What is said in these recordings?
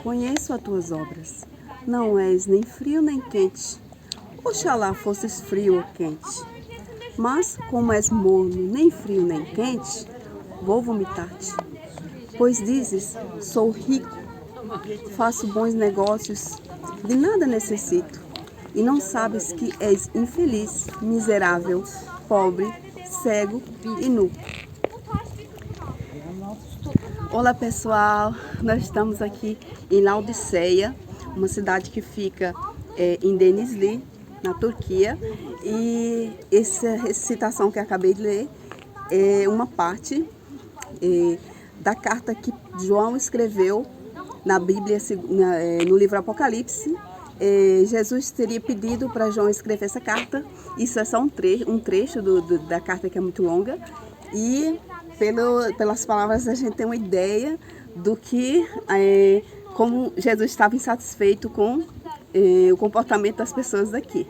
conheço as tuas obras. Não és nem frio nem quente. Oxalá fosses frio ou quente. Mas, como és morno, nem frio nem quente, vou vomitar-te. Pois dizes, sou rico, faço bons negócios, de nada necessito. E não sabes que és infeliz, miserável, pobre, cego e nu. Olá pessoal, nós estamos aqui em Laodiceia, uma cidade que fica em Denizli, na Turquia, e essa citação que eu acabei de ler é uma parte da carta que João escreveu na Bíblia, no livro Apocalipse. Jesus teria pedido para João escrever essa carta. Isso é só um trecho da carta, que é muito longa, e pelas palavras a gente tem uma ideia do que, como Jesus estava insatisfeito com o comportamento das pessoas daqui.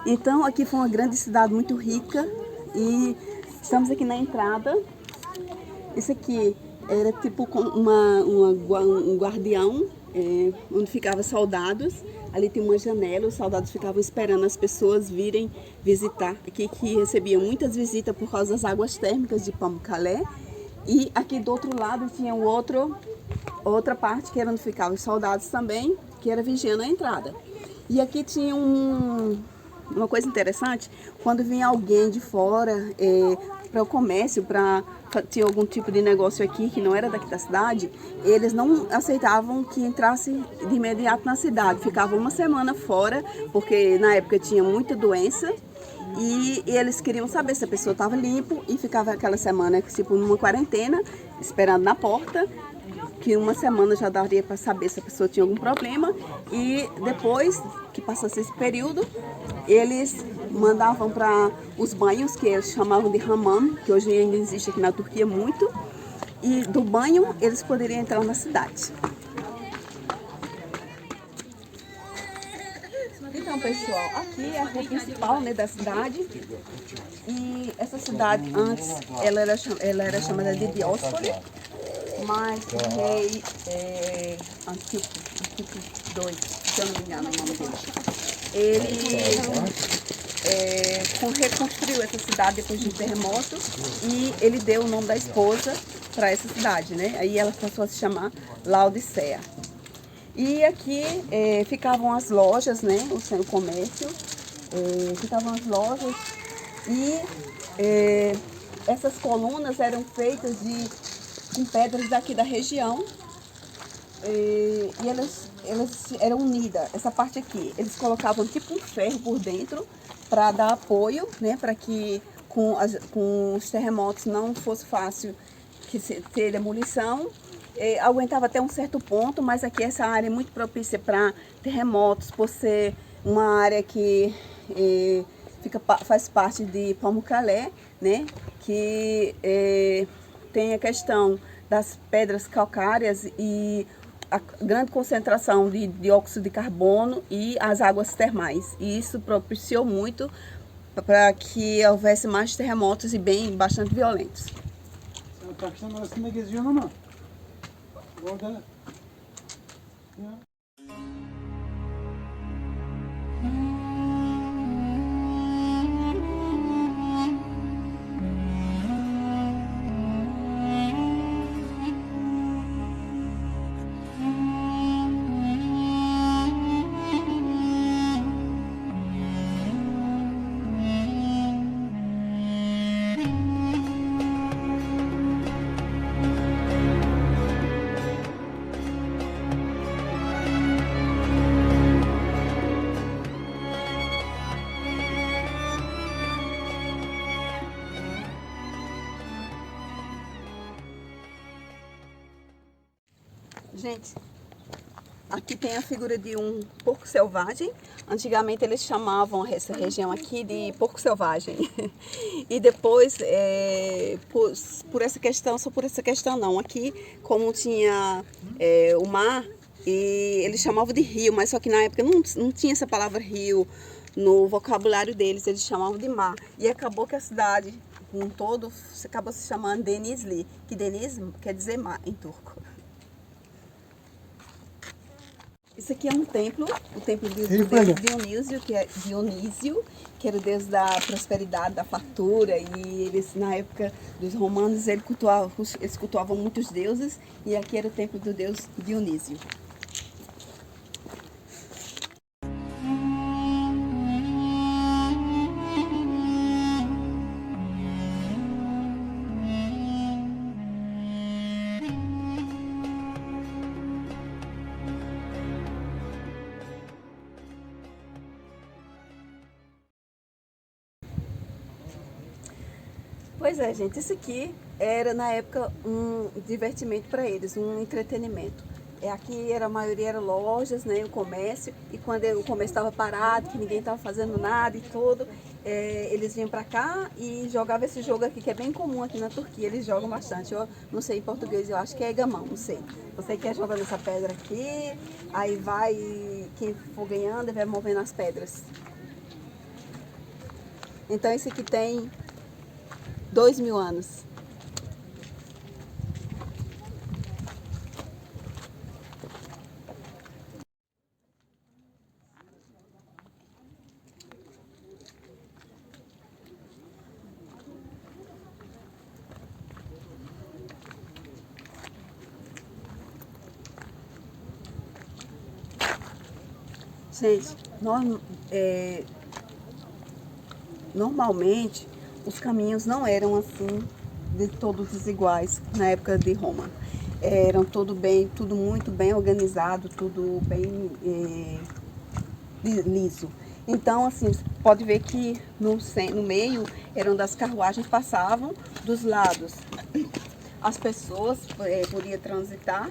Então aqui foi uma grande cidade muito rica e estamos aqui na entrada. Isso aqui era tipo um guardião, onde ficavam soldados. Ali tem uma janela, os soldados ficavam esperando as pessoas virem visitar. Aqui que recebiam muitas visitas por causa das águas térmicas de Pamukkale. E aqui do outro lado tinha outra parte que era onde ficavam os soldados também, que era vigiando a entrada. E aqui tinha uma coisa interessante, quando vinha alguém de fora para o comércio, tinha algum tipo de negócio aqui que não era daqui da cidade, eles não aceitavam que entrasse de imediato na cidade, ficavam uma semana fora, porque na época tinha muita doença, e eles queriam saber se a pessoa estava limpa, e ficava aquela semana tipo numa quarentena, esperando na porta, que uma semana já daria para saber se a pessoa tinha algum problema, e depois que passasse esse período, eles mandavam para os banhos, que eles chamavam de hammam, que hoje ainda existe aqui na Turquia muito, e do banho eles poderiam entrar na cidade. Então, pessoal, aqui é a rua principal, né, da cidade, e essa cidade antes ela era chamada de Dióspora, mas o rei Antíoco II, se eu não me engano o nome dele, ele reconstruiu essa cidade depois de um terremoto, e ele deu o nome da esposa para essa cidade, né? Aí ela passou a se chamar Laodiceia. E aqui ficavam as lojas, né? O comércio, ficavam as lojas, e essas colunas eram feitas com pedras daqui da região, e elas eram unidas. Essa parte aqui, eles colocavam tipo um ferro por dentro para dar apoio, né, para que com os terremotos não fosse fácil ter demolição. Aguentava até um certo ponto, mas aqui essa área é muito propícia para terremotos, por ser uma área que faz parte de Pamukkale, né, que tem a questão das pedras calcárias e a grande concentração de dióxido de carbono e as águas termais. E isso propiciou muito para que houvesse mais terremotos e bastante violentos. Akşam arasında geziyorsun ama orada ya. Gente, aqui tem a figura de um porco selvagem. Antigamente eles chamavam essa região aqui de porco selvagem. E depois, por essa questão, só por essa questão não, aqui como tinha o mar, e eles chamavam de rio, mas só que na época não tinha essa palavra rio no vocabulário deles, eles chamavam de mar. E acabou que a cidade, como um todo, acabou se chamando Denizli, que Deniz quer dizer mar em turco. Isso aqui é um templo, o templo do Ele deus pega. Dionísio, que era o deus da prosperidade, da fartura, e eles, na época dos romanos, eles cultuavam muitos deuses, e aqui era o templo do deus Dionísio. Pois é, gente, isso aqui era na época um divertimento para eles, um entretenimento. Aqui a maioria eram lojas, né, o comércio, e quando o comércio estava parado, que ninguém estava fazendo nada e tudo, eles vinham para cá e jogavam esse jogo aqui, que é bem comum aqui na Turquia, eles jogam bastante. Eu não sei em português, eu acho que é gamão, não sei. Você quer jogar nessa pedra aqui, aí vai, quem for ganhando vai movendo as pedras. Então esse aqui tem 2000 anos. Gente, normalmente os caminhos não eram assim, de todos desiguais na época de Roma. Eram tudo muito bem organizado, tudo bem liso. Então, assim, você pode ver que no meio eram onde as carruagens passavam, dos lados as pessoas podiam transitar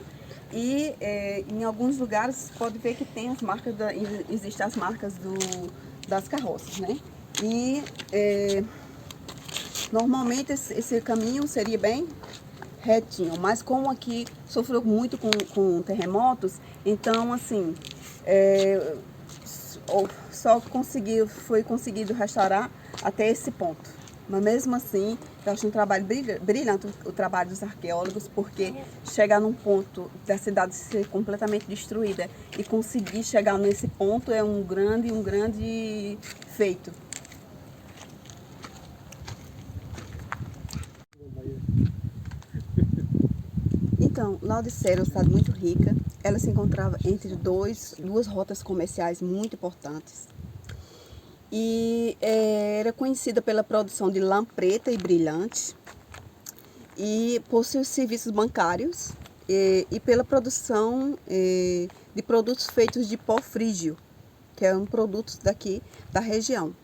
e em alguns lugares pode ver que tem as marcas, existem as marcas das carroças, né? E normalmente esse caminho seria bem retinho, mas como aqui sofreu muito com terremotos, então assim, foi conseguido restaurar até esse ponto. Mas mesmo assim, eu acho um trabalho brilhante o trabalho dos arqueólogos, porque chegar num ponto da cidade ser completamente destruída e conseguir chegar nesse ponto é um grande feito. Então, Laodicea era uma cidade muito rica. Ela se encontrava entre duas rotas comerciais muito importantes. E era conhecida pela produção de lã preta e brilhante, e por seus serviços bancários, e pela produção de produtos feitos de pó frígio, que é um produto daqui da região.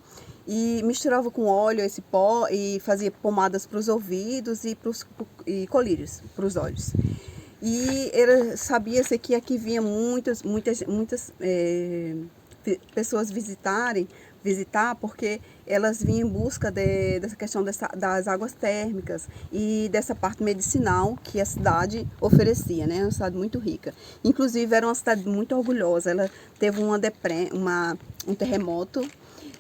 E misturava com óleo esse pó e fazia pomadas para os ouvidos e colírios para os olhos. E sabia-se que aqui vinha muitas pessoas visitar, porque elas vinham em busca dessa questão das águas térmicas e dessa parte medicinal que a cidade oferecia, né? Uma cidade muito rica. Inclusive era uma cidade muito orgulhosa. Ela teve um terremoto,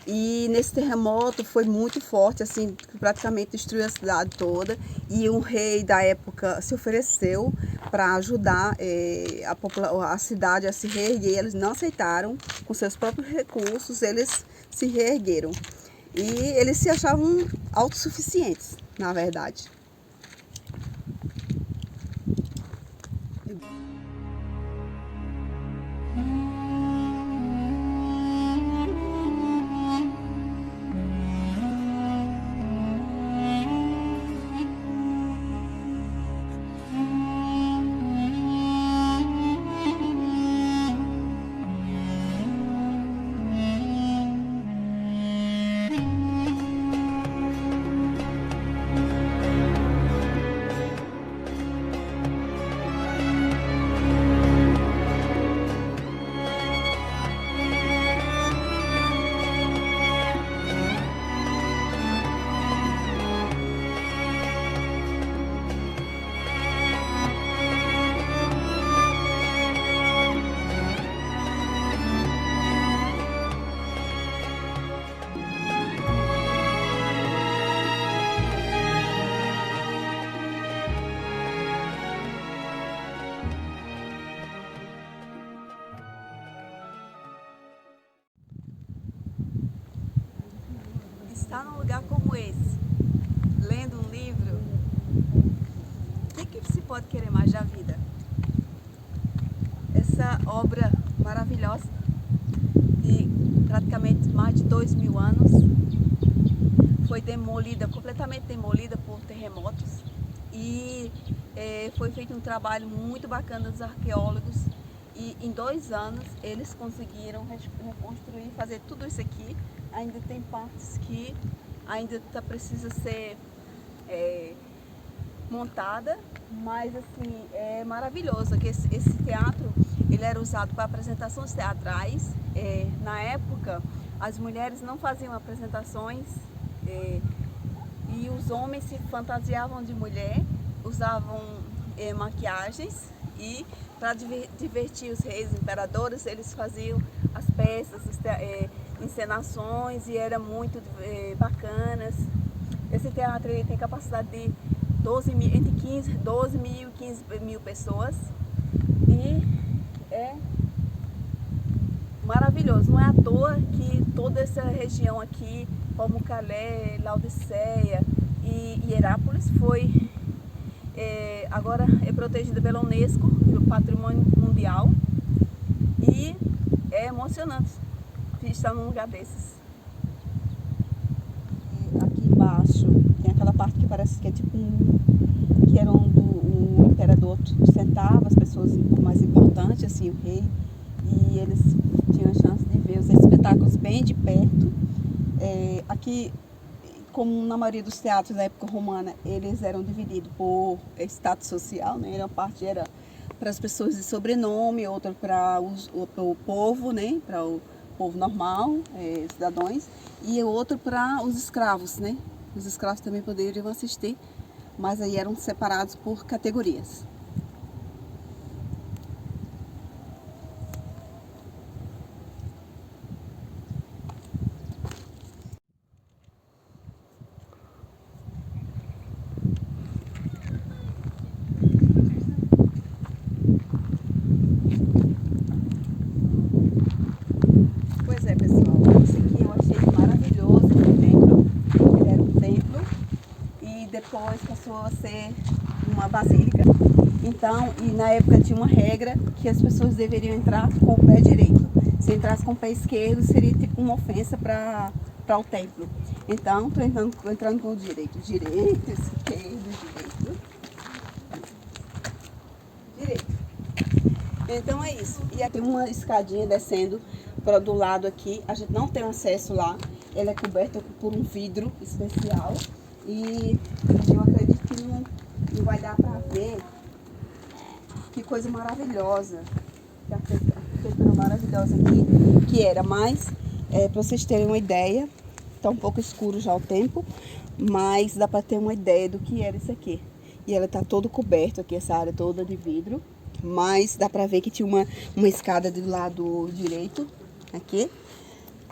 e nesse terremoto foi muito forte, assim, praticamente destruiu a cidade toda, e um rei da época se ofereceu para ajudar a cidade a se reerguer. Eles não aceitaram, com seus próprios recursos, eles se reergueram. E eles se achavam autossuficientes, na verdade. estar num lugar como esse, lendo um livro, o que se pode querer mais da vida? Essa obra maravilhosa de praticamente mais de 2000 anos foi demolida, completamente demolida por terremotos, e foi feito um trabalho muito bacana dos arqueólogos, e em 2 anos eles conseguiram reconstruir, fazer tudo isso aqui. Ainda tem partes que ainda precisa ser montada, mas assim, é maravilhoso que esse teatro ele era usado para apresentações teatrais. Na época as mulheres não faziam apresentações, e os homens se fantasiavam de mulher, usavam maquiagens, e para divertir os reis, imperadores, eles faziam as peças, encenações, e era muito bacanas. Esse teatro ele tem capacidade de entre 12 mil e 15 mil pessoas, e é maravilhoso. Não é à toa que toda essa região aqui, Pamukkale, Laodiceia e Hierápolis, agora é protegida pela Unesco, pelo Patrimônio Mundial, e é emocionante estar num lugar desses. E aqui embaixo tem aquela parte que parece que é tipo que era onde o imperador sentava as pessoas mais importantes, assim, o rei, e eles tinham a chance de ver os espetáculos bem de perto. Aqui, como na maioria dos teatros da época romana, eles eram divididos por status social, né? Uma parte era para as pessoas de sobrenome, outra para o povo, né? Para o povo normal, cidadãos, e outro para os escravos, né? Os escravos também poderiam assistir, mas aí eram separados por categorias. Pois é, pessoal, esse aqui eu achei maravilhoso, o templo. Ele era um templo e depois passou a ser uma basílica. Então, e na época tinha uma regra que as pessoas deveriam entrar com o pé direito. Se entrasse com o pé esquerdo, seria tipo uma ofensa para o templo. Então, estou entrando com o direito, esquerdo, direito. Então é isso. E aqui uma escadinha descendo para do lado aqui. A gente não tem acesso lá. Ela é coberta por um vidro especial. E eu acredito que não vai dar para ver. Que coisa maravilhosa. Que arquitetura maravilhosa aqui que era. Mas, para vocês terem uma ideia, está um pouco escuro já o tempo, mas dá para ter uma ideia do que era isso aqui. E ela está todo coberto aqui, essa área toda de vidro. Mas dá pra ver que tinha uma escada do lado direito, aqui,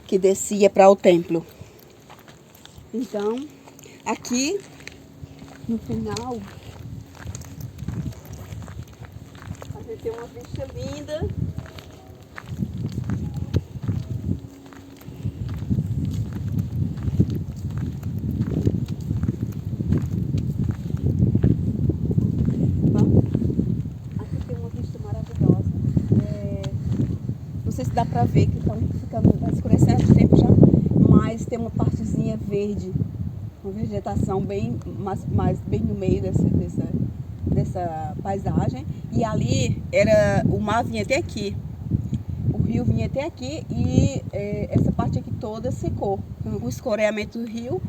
que descia para o templo. Então, aqui, no final, a gente tem uma vista linda. Não sei se dá pra ver que tá escurecendo o tempo já, mas tem uma partezinha verde, uma vegetação bem no meio dessa paisagem. E ali o mar vinha até aqui, o rio vinha até aqui, e essa parte aqui toda secou. O escoreamento do rio,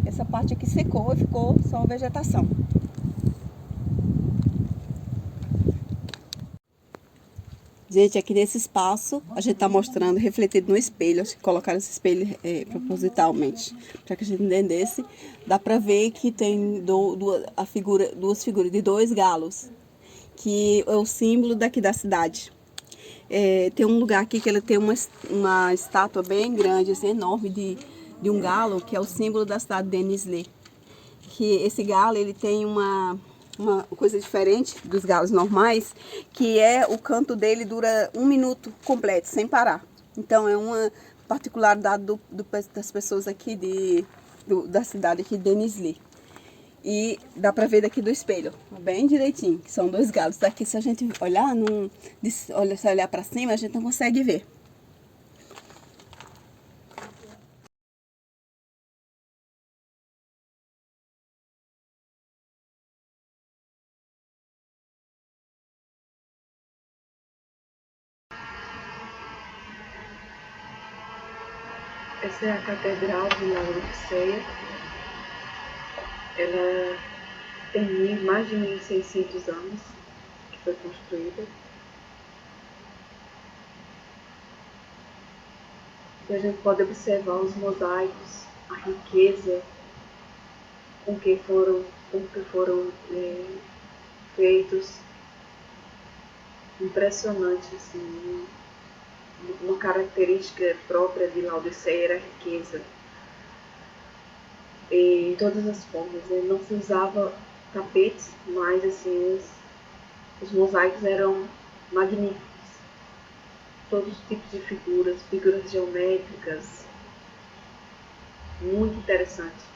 essa parte aqui secou e ficou só uma vegetação. Gente, aqui nesse espaço, a gente está mostrando refletido no espelho. Acho que colocaram esse espelho propositalmente, para que a gente entendesse. Dá para ver que tem duas figuras de 2 galos, que é o símbolo daqui da cidade. Tem um lugar aqui que ele tem uma estátua bem grande, assim, enorme, de um galo, que é o símbolo da cidade de Denizli. Que esse galo, ele tem uma coisa diferente dos galos normais, que o canto dele dura 1 minuto completo, sem parar. Então particularidade das pessoas aqui da cidade aqui de Denizli. E dá pra ver daqui do espelho, bem direitinho, que são dois galos. Daqui, se a gente olhar, se olhar pra cima, a gente não consegue ver. Essa é a Catedral de Laodicea. Ela tem mais de 1600 anos que foi construída. E a gente pode observar os mosaicos, a riqueza com que foram feitos. Impressionante, assim, uma característica própria de Laodicea era a riqueza. Em todas as formas, né? Não se usava tapetes, mas assim, os mosaicos eram magníficos. Todos os tipos de figuras geométricas, muito interessante.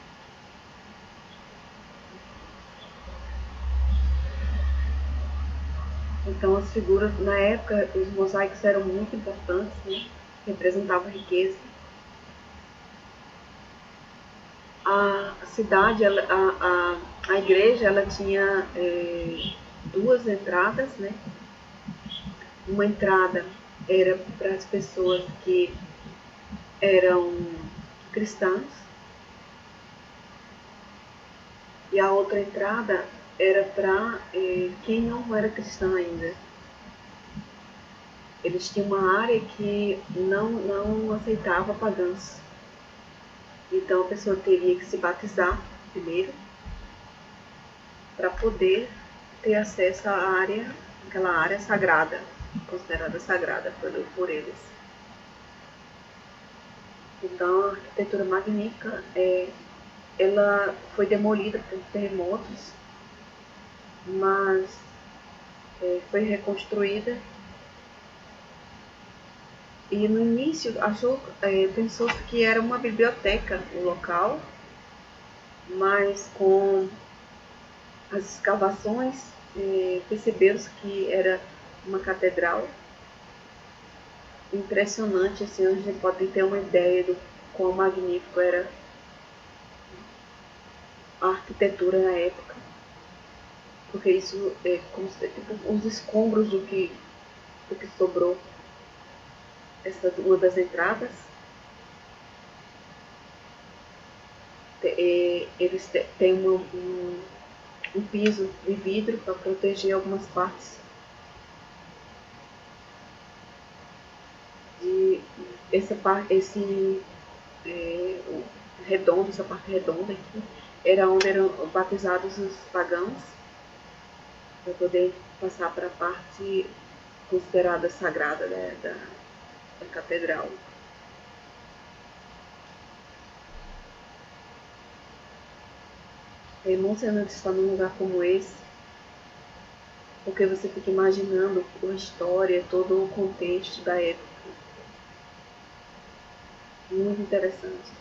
Então as figuras, na época, os mosaicos eram muito importantes, né? Representavam riqueza. A cidade, a igreja, ela tinha duas entradas, né? Uma entrada era para as pessoas que eram cristãs e a outra entrada era para quem não era cristão ainda. Eles tinham uma área que não aceitava pagãos. Então a pessoa teria que se batizar primeiro para poder ter acesso à área, aquela área sagrada, considerada sagrada por eles. Então a arquitetura magnífica, ela foi demolida por terremotos, mas foi reconstruída. E no início pensou-se que era uma biblioteca o local, mas com as escavações percebeu-se que era uma catedral. Impressionante, assim, a gente pode ter uma ideia do quão magnífico era a arquitetura na época, porque isso é como se, tipo, os escombros do que sobrou. Essa é uma das entradas. Eles têm um piso de vidro para proteger algumas partes de essa parte, redondo, essa parte redonda aqui era onde eram batizados os pagãos, para poder passar para a parte considerada sagrada, né, da catedral. É emocionante estar num lugar como esse, porque você fica imaginando a história, todo o contexto da época. Muito interessante.